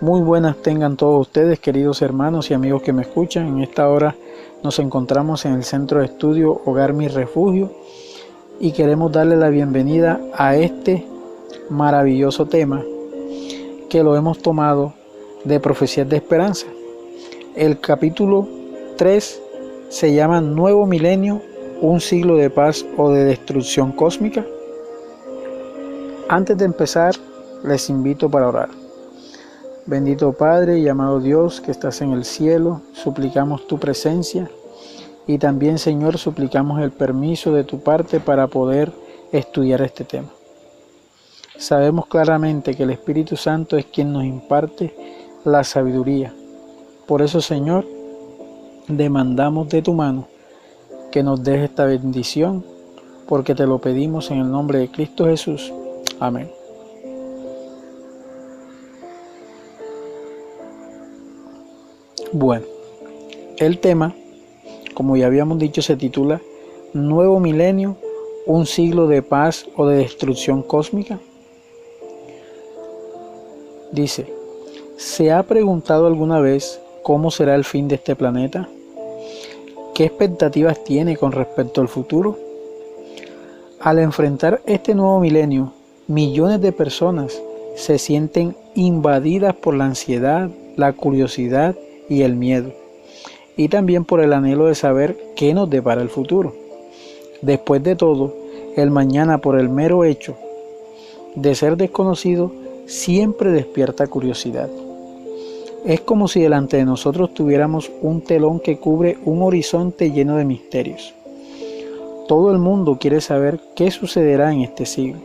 Muy buenas tengan todos ustedes, queridos hermanos y amigos que me escuchan. En esta hora nos encontramos en el Centro de Estudio Hogar Mi Refugio y queremos darle la bienvenida a este maravilloso tema que lo hemos tomado de Profecías de Esperanza. El capítulo 3 se llama Nuevo Milenio, un siglo de paz o de destrucción cósmica. Antes de empezar, les invito para orar. Bendito Padre y amado Dios que estás en el cielo, suplicamos tu presencia y también, Señor, suplicamos el permiso de tu parte para poder estudiar este tema. Sabemos claramente que el Espíritu Santo es quien nos imparte la sabiduría. Por eso, Señor, demandamos de tu mano que nos des esta bendición, porque te lo pedimos en el nombre de Cristo Jesús. Amén. Bueno, el tema, como ya habíamos dicho, se titula Nuevo Milenio, un siglo de paz o de destrucción cósmica. Dice, ¿se ha preguntado alguna vez cómo será el fin de este planeta? ¿Qué expectativas tiene con respecto al futuro? Al enfrentar este nuevo milenio, millones de personas se sienten invadidas por la ansiedad, la curiosidad y el miedo, y también por el anhelo de saber qué nos depara el futuro. Después de todo, el mañana, por el mero hecho de ser desconocido, siempre despierta curiosidad. Es como si delante de nosotros tuviéramos un telón que cubre un horizonte lleno de misterios. Todo el mundo quiere saber qué sucederá en este siglo.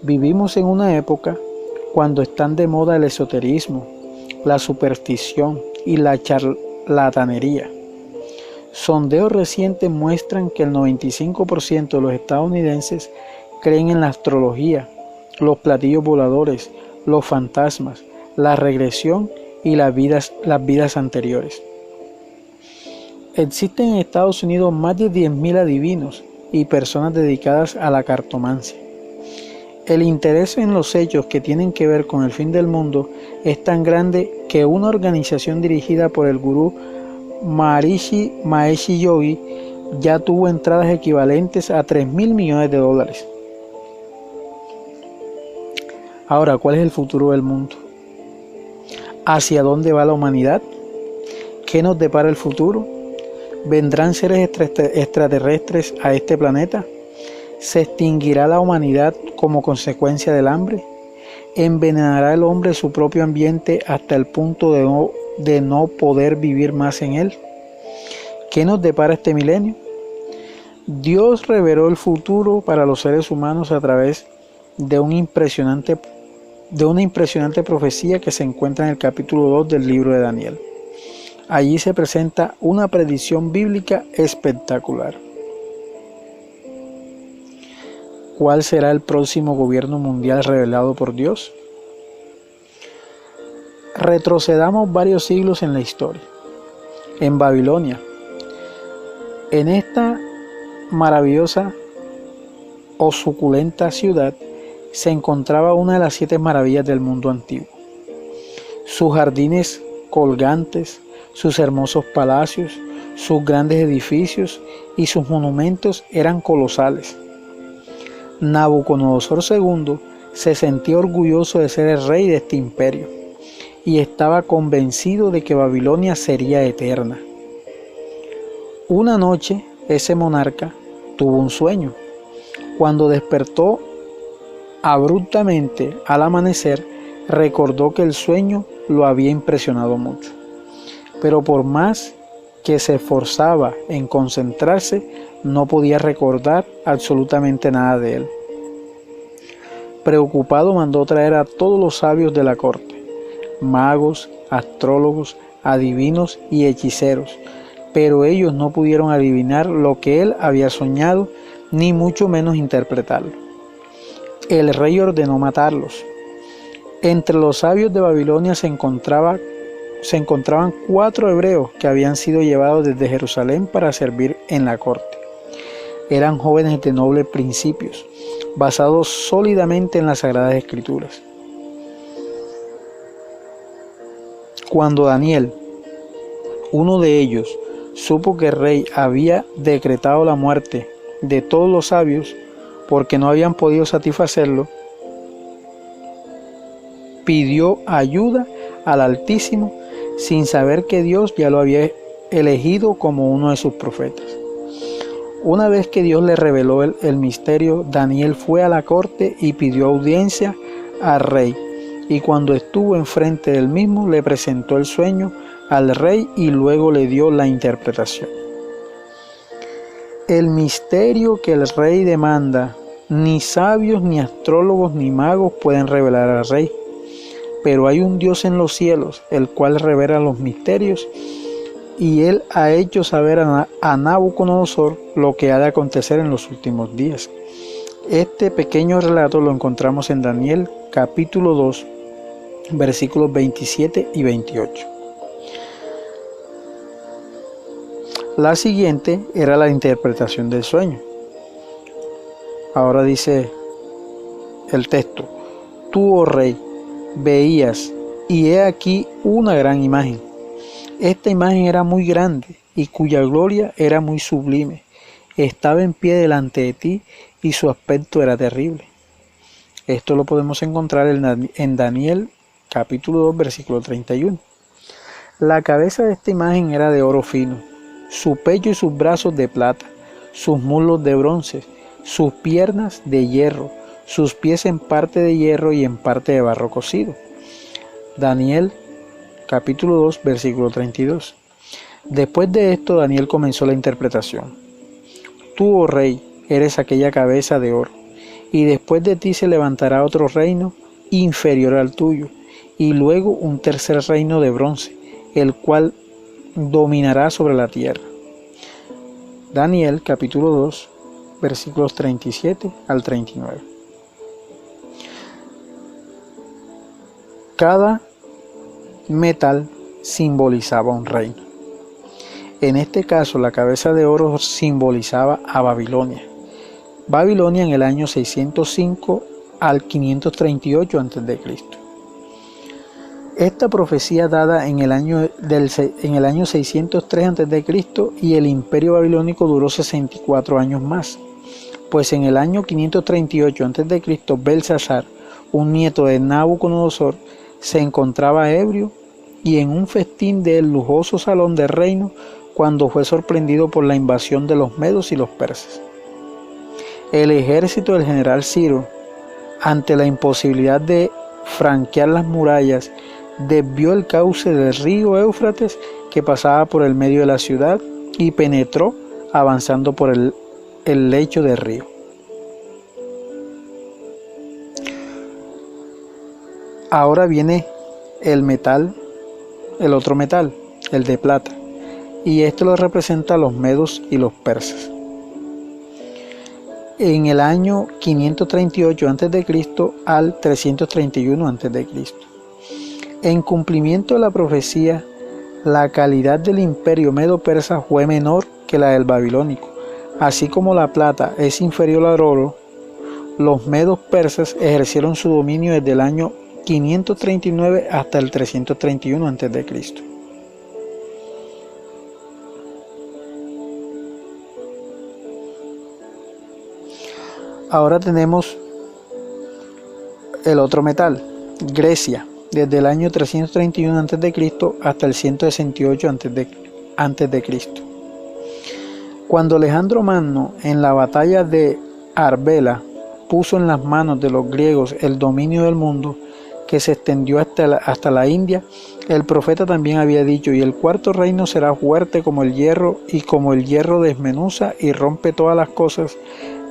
Vivimos en una época cuando están de moda el esoterismo, la superstición y la charlatanería. Sondeos recientes muestran que el 95% de los estadounidenses creen en la astrología, los platillos voladores, los fantasmas, la regresión y las vidas anteriores. Existen en Estados Unidos más de 10.000 adivinos y personas dedicadas a la cartomancia. El interés en los hechos que tienen que ver con el fin del mundo es tan grande que una organización dirigida por el gurú Maharishi Mahesh Yogi ya tuvo entradas equivalentes a $3.000 millones. Ahora, ¿cuál es el futuro del mundo? ¿Hacia dónde va la humanidad? ¿Qué nos depara el futuro? ¿Vendrán seres extraterrestres a este planeta? ¿Se extinguirá la humanidad como consecuencia del hambre? ¿Envenenará el hombre su propio ambiente hasta el punto de no poder vivir más en él? ¿Qué nos depara este milenio? Dios reveló el futuro para los seres humanos a través de una impresionante profecía que se encuentra en el capítulo 2 del libro de Daniel. Allí se presenta una predicción bíblica espectacular. ¿Cuál será el próximo gobierno mundial revelado por Dios? Retrocedamos varios siglos en la historia. En Babilonia, en esta maravillosa o suculenta ciudad, se encontraba una de las 7 maravillas del mundo antiguo. Sus jardines colgantes, sus hermosos palacios, sus grandes edificios y sus monumentos eran colosales. Nabucodonosor II se sentía orgulloso de ser el rey de este imperio y estaba convencido de que Babilonia sería eterna. Una noche, ese monarca tuvo un sueño. Cuando despertó abruptamente al amanecer, recordó que el sueño lo había impresionado mucho. Pero por más que se esforzaba en concentrarse, no podía recordar absolutamente nada de él. Preocupado, mandó traer a todos los sabios de la corte, magos, astrólogos, adivinos y hechiceros, pero ellos no pudieron adivinar lo que él había soñado, ni mucho menos interpretarlo. El rey ordenó matarlos. Entre los sabios de Babilonia se encontraban 4 hebreos que habían sido llevados desde Jerusalén para servir en la corte. Eran jóvenes de nobles principios, basados sólidamente en las Sagradas Escrituras. Cuando Daniel, uno de ellos, supo que el rey había decretado la muerte de todos los sabios porque no habían podido satisfacerlo, pidió ayuda al Altísimo sin saber que Dios ya lo había elegido como uno de sus profetas. Una vez que Dios le reveló el misterio, Daniel fue a la corte y pidió audiencia al rey, y cuando estuvo enfrente del mismo le presentó el sueño al rey y luego le dio la interpretación. El misterio que el rey demanda, ni sabios, ni astrólogos, ni magos pueden revelar al rey, pero hay un Dios en los cielos, el cual revela los misterios, y él ha hecho saber a Nabucodonosor lo que ha de acontecer en los últimos días. Este pequeño relato lo encontramos en Daniel capítulo 2, versículos 27 y 28. La siguiente era la interpretación del sueño. Ahora dice el texto: Tú, oh rey, veías, y he aquí una gran imagen. Esta imagen era muy grande, y cuya gloria era muy sublime. Estaba en pie delante de ti, y su aspecto era terrible. Esto lo podemos encontrar en Daniel capítulo 2, versículo 31. La cabeza de esta imagen era de oro fino, su pecho y sus brazos de plata, sus muslos de bronce, sus piernas de hierro, sus pies en parte de hierro y en parte de barro cocido. Daniel capítulo 2, versículo 32. Después de esto, Daniel comenzó la interpretación. Tú, oh rey, eres aquella cabeza de oro, y después de ti se levantará otro reino inferior al tuyo, y luego un tercer reino de bronce, el cual dominará sobre la tierra. Daniel capítulo 2, versículos 37 al 39. Cada metal simbolizaba un reino. En este caso, la cabeza de oro simbolizaba a Babilonia. Babilonia en el año 605 al 538 a.C. Esta profecía dada en el año 603 a.C. y el imperio babilónico duró 64 años más, pues en el año 538 a.C. Belsasar, un nieto de Nabucodonosor, se encontraba ebrio y en un festín del lujoso salón del reino cuando fue sorprendido por la invasión de los medos y los persas. El ejército del general Ciro, ante la imposibilidad de franquear las murallas, desvió el cauce del río Éufrates que pasaba por el medio de la ciudad y penetró avanzando por el lecho del río. Ahora viene el otro metal, el de plata, y esto lo representa a los medos y los persas. En el año 538 a.C. al 331 a.C. En cumplimiento de la profecía, la calidad del imperio medo-persa fue menor que la del babilónico. Así como la plata es inferior al oro, los medos persas ejercieron su dominio desde el año 539 hasta el 331 a.C. Ahora tenemos el otro metal, Grecia, desde el año 331 a.C. hasta el 168 a.C. Cuando Alejandro Magno, en la batalla de Arbela, puso en las manos de los griegos el dominio del mundo, que se extendió hasta la India, el profeta también había dicho: y el cuarto reino será fuerte como el hierro, y como el hierro desmenuza y rompe todas las cosas,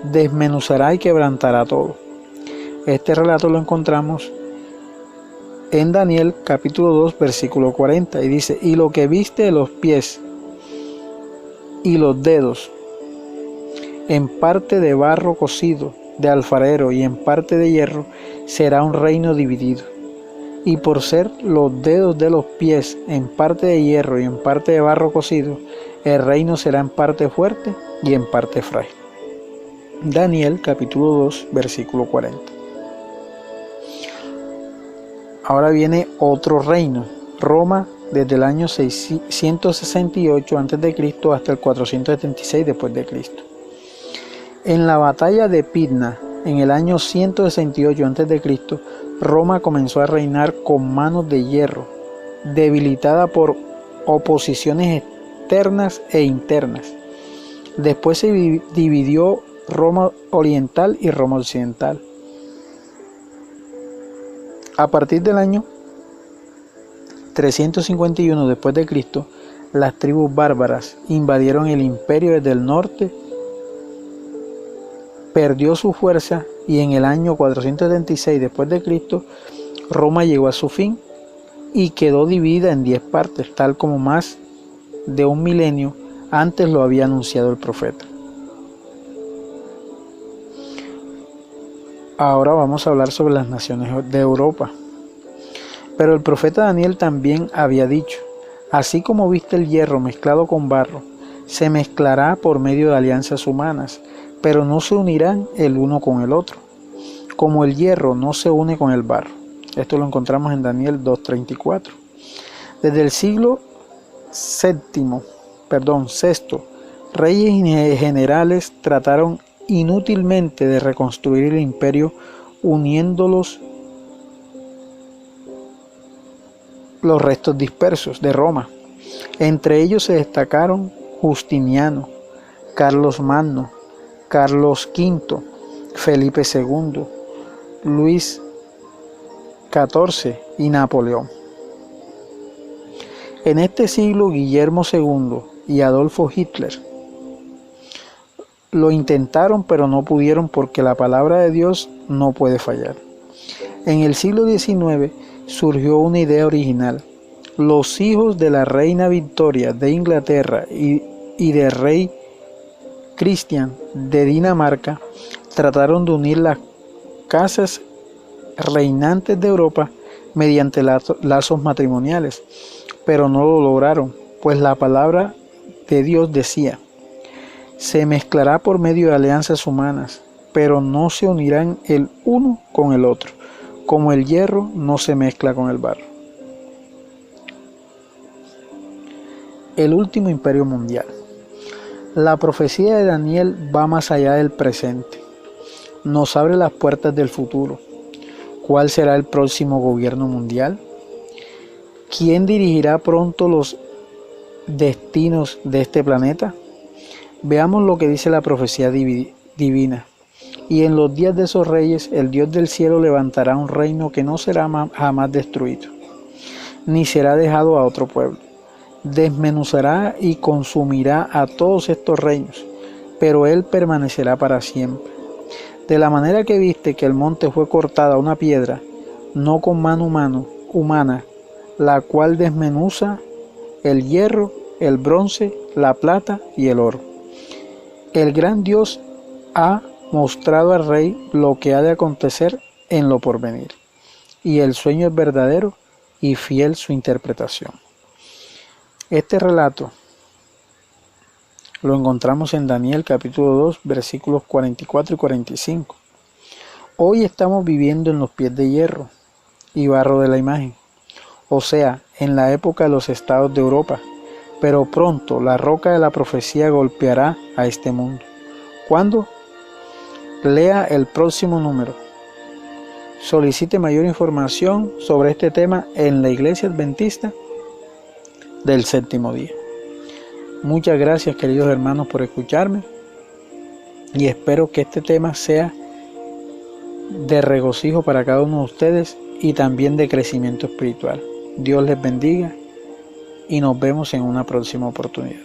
desmenuzará y quebrantará todo. Este relato lo encontramos en Daniel capítulo 2 versículo 40 y dice: y lo que viste de los pies y los dedos, en parte de barro cocido de alfarero y en parte de hierro, será un reino dividido. Y por ser los dedos de los pies en parte de hierro y en parte de barro cocido, el reino será en parte fuerte y en parte frágil. Daniel capítulo 2 versículo 40. Ahora viene otro reino, Roma desde el año 168 a.C. hasta el 476 d.C. En la batalla de Pydna, en el año 168 a.C., Roma comenzó a reinar con manos de hierro, debilitada por oposiciones externas e internas. Después se dividió Roma Oriental y Roma Occidental. A partir del año 351 d.C., las tribus bárbaras invadieron el imperio desde el norte, perdió su fuerza y en el año 476 d.C. Roma llegó a su fin y quedó dividida en 10 partes, tal como más de un milenio antes lo había anunciado el profeta. Ahora vamos a hablar sobre las naciones de Europa. Pero el profeta Daniel también había dicho: así como viste el hierro mezclado con barro, se mezclará por medio de alianzas humanas, pero no se unirán el uno con el otro, como el hierro no se une con el barro. Esto lo encontramos en Daniel 2:34. Desde el siglo VI, reyes y generales trataron inútilmente de reconstruir el imperio uniéndolos los restos dispersos de Roma. Entre ellos se destacaron Justiniano, Carlos Magno, Carlos V, Felipe II, Luis XIV y Napoleón. En este siglo, Guillermo II y Adolfo Hitler lo intentaron, pero no pudieron, porque la palabra de Dios no puede fallar. En el siglo XIX surgió una idea original. Los hijos de la reina Victoria de Inglaterra y del rey Cristián de Dinamarca trataron de unir las casas reinantes de Europa mediante lazos matrimoniales, pero no lo lograron, pues la palabra de Dios decía: se mezclará por medio de alianzas humanas, pero no se unirán el uno con el otro, como el hierro no se mezcla con el barro. El último imperio mundial. La profecía de Daniel va más allá del presente. Nos abre las puertas del futuro. ¿Cuál será el próximo gobierno mundial? ¿Quién dirigirá pronto los destinos de este planeta? Veamos lo que dice la profecía divina. Y en los días de esos reyes, el Dios del cielo levantará un reino que no será jamás destruido, ni será dejado a otro pueblo. Desmenuzará y consumirá a todos estos reinos, pero él permanecerá para siempre. De la manera que viste que el monte fue cortada una piedra, no con mano humana, la cual desmenuza el hierro, el bronce, la plata y el oro. El gran Dios ha mostrado al rey lo que ha de acontecer en lo porvenir, y el sueño es verdadero y fiel su interpretación. Este relato lo encontramos en Daniel capítulo 2, versículos 44 y 45. Hoy estamos viviendo en los pies de hierro y barro de la imagen, o sea, en la época de los estados de Europa, pero pronto la roca de la profecía golpeará a este mundo. ¿Cuándo? Lea el próximo número. Solicite mayor información sobre este tema en la Iglesia Adventista del Séptimo Día. Muchas gracias, queridos hermanos, por escucharme, y espero que este tema sea de regocijo para cada uno de ustedes y también de crecimiento espiritual. Dios les bendiga y nos vemos en una próxima oportunidad.